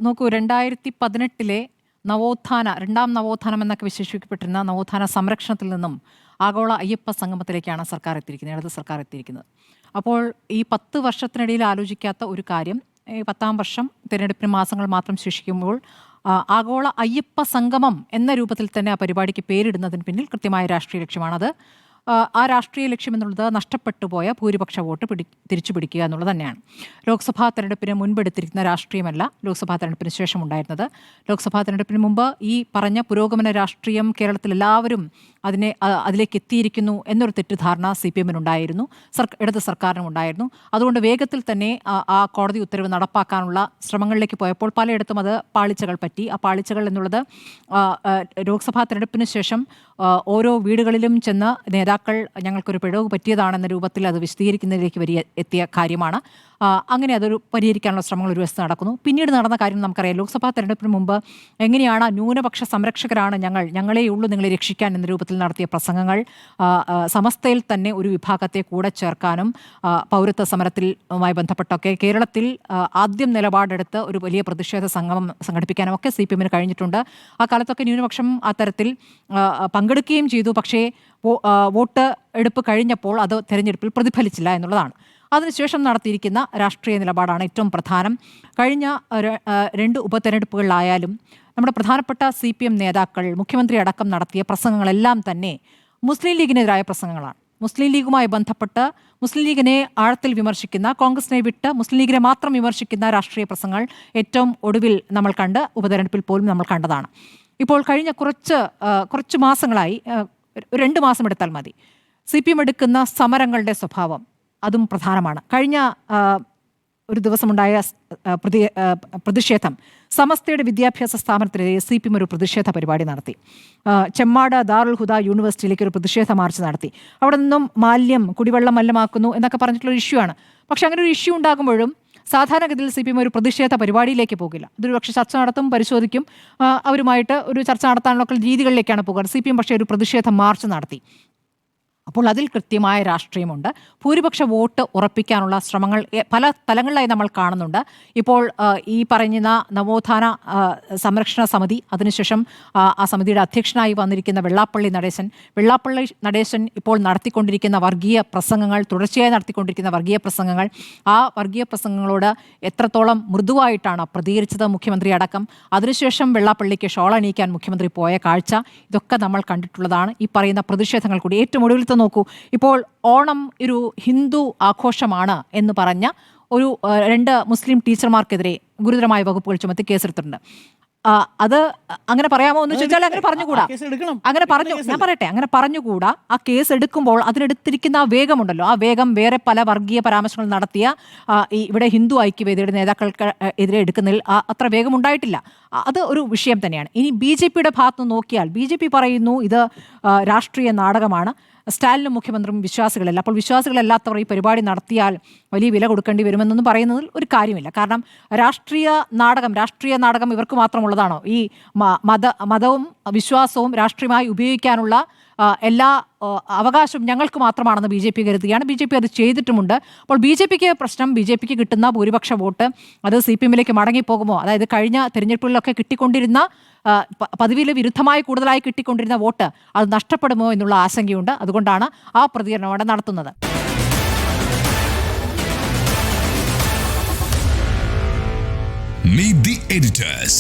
നോക്കൂ, 2018 നവോത്ഥാന രണ്ടാം നവോത്ഥാനം എന്നൊക്കെ വിശേഷിപ്പിക്കപ്പെട്ടിരുന്ന നവോത്ഥാന സംരക്ഷണത്തിൽ നിന്നും ആഗോള അയ്യപ്പ സംഗമത്തിലേക്കാണ് സർക്കാർ എത്തിയിരിക്കുന്നത്, ഇടത് സർക്കാർ എത്തിയിരിക്കുന്നത്. അപ്പോൾ ഈ 10 വർഷത്തിനിടയിൽ ആലോചിക്കാത്ത ഒരു കാര്യം, ഈ 10ാം വർഷം തിരഞ്ഞെടുപ്പിന് മാസങ്ങൾ മാത്രം ശേഷിക്കുമ്പോൾ ആഗോള അയ്യപ്പ സംഗമം എന്ന രൂപത്തിൽ തന്നെ ആ പരിപാടിക്ക് പേരിടുന്നതിന് പിന്നിൽ കൃത്യമായ രാഷ്ട്രീയ ലക്ഷ്യമാണത്. ആ രാഷ്ട്രീയ ലക്ഷ്യം എന്നുള്ളത് നഷ്ടപ്പെട്ടു പോയ ഭൂരിപക്ഷ വോട്ട് തിരിച്ചു പിടിക്കുക എന്നുള്ളത് തന്നെയാണ്. ലോക്സഭാ തെരഞ്ഞെടുപ്പിന് മുൻപെടുത്തിരിക്കുന്ന രാഷ്ട്രീയമല്ല ലോക്സഭാ തെരഞ്ഞെടുപ്പിന് ശേഷം ഉണ്ടായിരുന്നത്. ലോക്സഭാ തെരഞ്ഞെടുപ്പിന് മുമ്പ് ഈ പറഞ്ഞ പുരോഗമന രാഷ്ട്രീയം കേരളത്തിൽ എല്ലാവരും അതിലേക്ക് എത്തിയിരിക്കുന്നു എന്നൊരു തെറ്റിദ്ധാരണ CPM-നുണ്ടായിരുന്നു, ഇടത് സർക്കാരിനും ഉണ്ടായിരുന്നു. അതുകൊണ്ട് വേഗത്തിൽ തന്നെ ആ കോടതി ഉത്തരവ് നടപ്പാക്കാനുള്ള ശ്രമങ്ങളിലേക്ക് പോയപ്പോൾ പലയിടത്തും അത് പാളിച്ചകൾ പറ്റി. ആ പാളിച്ചകൾ എന്നുള്ളത് ലോക്സഭാ തെരഞ്ഞെടുപ്പിന് ശേഷം ഓരോ വീടുകളിലും ചെന്ന് നേതാക്കൾ ഞങ്ങൾക്കൊരു പിഴവ് പറ്റിയതാണെന്ന രൂപത്തിൽ അത് വിശദീകരിക്കുന്നതിലേക്ക് എത്തിയ കാര്യമാണ്. അങ്ങനെ അതൊരു പരിഹരിക്കാനുള്ള ശ്രമങ്ങൾ ഒരു വശത്ത് നടക്കുന്നു. പിന്നീട് നടന്ന കാര്യം നമുക്കറിയാം. ലോക്സഭാ തെരഞ്ഞെടുപ്പിന് മുമ്പ് എങ്ങനെയാണ് ന്യൂനപക്ഷ സംരക്ഷകരാണ് ഞങ്ങളെയുള്ളൂ നിങ്ങളെ രക്ഷിക്കാൻ എന്ന രൂപത്തിൽ നടത്തിയ പ്രസംഗങ്ങൾ സമസ്തയിൽ തന്നെ ഒരു വിഭാഗത്തെ കൂടെ ചേർക്കാനും പൗരത്വ സമരത്തിലുമായി ബന്ധപ്പെട്ടൊക്കെ കേരളത്തിൽ ആദ്യം നിലപാടെടുത്ത് ഒരു വലിയ പ്രതിഷേധ സംഗമം സംഘടിപ്പിക്കാനും ഒക്കെ CPM-ന് കഴിഞ്ഞിട്ടുണ്ട്. ആ കാലത്തൊക്കെ ന്യൂനപക്ഷം ആ തരത്തിൽ പങ്കെടുക്കുകയും ചെയ്തു. പക്ഷേ വോട്ട് എടുപ്പ് കഴിഞ്ഞപ്പോൾ അത് തെരഞ്ഞെടുപ്പിൽ പ്രതിഫലിച്ചില്ല എന്നുള്ളതാണ്. അതിനുശേഷം നടത്തിയിരിക്കുന്ന രാഷ്ട്രീയ നിലപാടാണ് ഏറ്റവും പ്രധാനം. കഴിഞ്ഞ 2 ഉപതെരഞ്ഞെടുപ്പുകളിലായാലും നമ്മുടെ പ്രധാനപ്പെട്ട CPM നേതാക്കൾ, മുഖ്യമന്ത്രി അടക്കം നടത്തിയ പ്രസംഗങ്ങളെല്ലാം തന്നെ മുസ്ലിം ലീഗിനെതിരായ പ്രസംഗങ്ങളാണ്. മുസ്ലിം ലീഗുമായി ബന്ധപ്പെട്ട് മുസ്ലിം ലീഗിനെ ആഴത്തിൽ വിമർശിക്കുന്ന, കോൺഗ്രസിനെ വിട്ട് മുസ്ലിം ലീഗിനെ മാത്രം വിമർശിക്കുന്ന രാഷ്ട്രീയ പ്രസംഗങ്ങൾ ഏറ്റവും ഒടുവിൽ നമ്മൾ കണ്ട് ഉപതെരഞ്ഞെടുപ്പിൽ പോലും നമ്മൾ കണ്ടതാണ്. ഇപ്പോൾ കഴിഞ്ഞ കുറച്ച് മാസങ്ങളായി, 2 മാസം എടുത്താൽ മതി, CPM എടുക്കുന്ന സമരങ്ങളുടെ സ്വഭാവം അതും പ്രധാനമാണ്. കഴിഞ്ഞ ഒരു ദിവസമുണ്ടായ പ്രതിഷേധം, സമസ്തയുടെ വിദ്യാഭ്യാസ സ്ഥാപനത്തിനെതിരെ CPM ഒരു പ്രതിഷേധ പരിപാടി നടത്തി. ചെമ്മാട് ദാറുൽ ഹുദ യൂണിവേഴ്സിറ്റിയിലേക്ക് ഒരു പ്രതിഷേധ മാർച്ച് നടത്തി. അവിടെ നിന്നും മാലിന്യം, കുടിവെള്ളം മലിനമാക്കുന്നു എന്നൊക്കെ പറഞ്ഞിട്ടുള്ള ഇഷ്യൂ ആണ്. പക്ഷെ അങ്ങനെ ഒരു ഇഷ്യൂ ഉണ്ടാകുമ്പോഴും സാധാരണഗതിയിൽ CPM ഒരു പ്രതിഷേധ പരിപാടിയിലേക്ക് പോകില്ല. അതൊരു പക്ഷേ ചർച്ച നടത്തും, പരിശോധിക്കും, അവരുമായിട്ട് ഒരു ചർച്ച നടത്താനുള്ള രീതികളിലേക്കാണ് പോകുക. CPM പക്ഷേ ഒരു പ്രതിഷേധ മാർച്ച് നടത്തി. അപ്പോൾ അതിൽ കൃത്യമായ രാഷ്ട്രീയമുണ്ട്. ഭൂരിപക്ഷ വോട്ട് ഉറപ്പിക്കാനുള്ള ശ്രമങ്ങൾ പല തലങ്ങളിലായി നമ്മൾ കാണുന്നുണ്ട്. ഇപ്പോൾ ഈ പറയുന്ന നവോത്ഥാന സംരക്ഷണ സമിതി, അതിനുശേഷം ആ സമിതിയുടെ അധ്യക്ഷനായി വന്നിരിക്കുന്ന വെള്ളാപ്പള്ളി നടേശൻ ഇപ്പോൾ നടത്തിക്കൊണ്ടിരിക്കുന്ന വർഗീയ പ്രസംഗങ്ങൾ, തുടർച്ചയായി നടത്തിക്കൊണ്ടിരിക്കുന്ന വർഗീയ പ്രസംഗങ്ങൾ, ആ വർഗീയ പ്രസംഗങ്ങളോട് എത്രത്തോളം മൃദുവായിട്ടാണ് പ്രതികരിച്ചത് മുഖ്യമന്ത്രി അടക്കം. അതിനുശേഷം വെള്ളാപ്പള്ളിക്ക് ഷോൾ അണിയിക്കാൻ മുഖ്യമന്ത്രി പോയ കാഴ്ച, ഇതൊക്കെ നമ്മൾ കണ്ടിട്ടുള്ളതാണ്. ഈ പറയുന്ന പ്രതിഷേധങ്ങൾ കൂടി ഏറ്റവും ഒടുവിൽ നോക്കൂ, ഇപ്പോൾ ഓണം ഒരു ഹിന്ദു ആഘോഷമാണ് എന്ന് പറഞ്ഞ 2 മുസ്ലിം ടീച്ചർമാർക്കെതിരെ ഗുരുതരമായ വകുപ്പുകൾ ചുമത്തി കേസെടുത്തിട്ടുണ്ട്. അത് അങ്ങനെ പറയാമോ എന്ന് ചോദിച്ചാൽ അങ്ങനെ പറഞ്ഞുകൂടാ. അങ്ങനെ പറഞ്ഞുകൂടാ. ആ കേസ് എടുക്കുമ്പോൾ അതിനെടുത്തിരിക്കുന്ന ആ വേഗമുണ്ടല്ലോ, ആ വേഗം വേറെ പല വർഗീയ പരാമർശങ്ങൾ നടത്തിയ ഇവിടെ ഹിന്ദു ഐക്യവേദിയുടെ നേതാക്കൾക്ക് എതിരെ എടുക്കുന്നതിൽ അത്ര വേഗമുണ്ടായിട്ടില്ല. അത് ഒരു വിഷയം തന്നെയാണ്. ഇനി BJP-യുടെ ഭാഗത്ത് നിന്ന് നോക്കിയാൽ BJP പറയുന്നു ഇത് രാഷ്ട്രീയ നാടകമാണ്, സ്റ്റാലിനും മുഖ്യമന്ത്രിയും വിശ്വാസികളല്ല. അപ്പോൾ വിശ്വാസികളല്ലാത്തവർ ഈ പരിപാടി നടത്തിയാൽ വലിയ വില കൊടുക്കേണ്ടി വരുമെന്നൊന്നും പറയുന്നതിൽ ഒരു കാര്യമില്ല. കാരണം രാഷ്ട്രീയ നാടകം ഇവർക്ക് മാത്രമുള്ളതാണോ? ഈ മതവും വിശ്വാസവും രാഷ്ട്രീയമായി ഉപയോഗിക്കാനുള്ള എല്ലാ അവകാശവും ഞങ്ങൾക്ക് മാത്രമാണെന്ന് BJP കരുതുകയാണ്. BJP അത് ചെയ്തിട്ടുമുണ്ട്. അപ്പോൾ BJPക്ക് പ്രശ്നം, BJPക്ക് കിട്ടുന്ന ഭൂരിപക്ഷ വോട്ട് അത് CPM-ലേക്ക് മടങ്ങിപ്പോകുമോ? അതായത് കഴിഞ്ഞ തിരഞ്ഞെടുപ്പുകളിലൊക്കെ കിട്ടിക്കൊണ്ടിരുന്ന പതിവിൽ വിരുദ്ധമായി കൂടുതലായി കിട്ടിക്കൊണ്ടിരുന്ന വോട്ട് അത് നഷ്ടപ്പെടുമോ എന്നുള്ള ആശങ്കയുണ്ട്. അതുകൊണ്ടാണ് ആ പ്രതികരണം അവിടെ നടത്തുന്നത്. Meet the editors.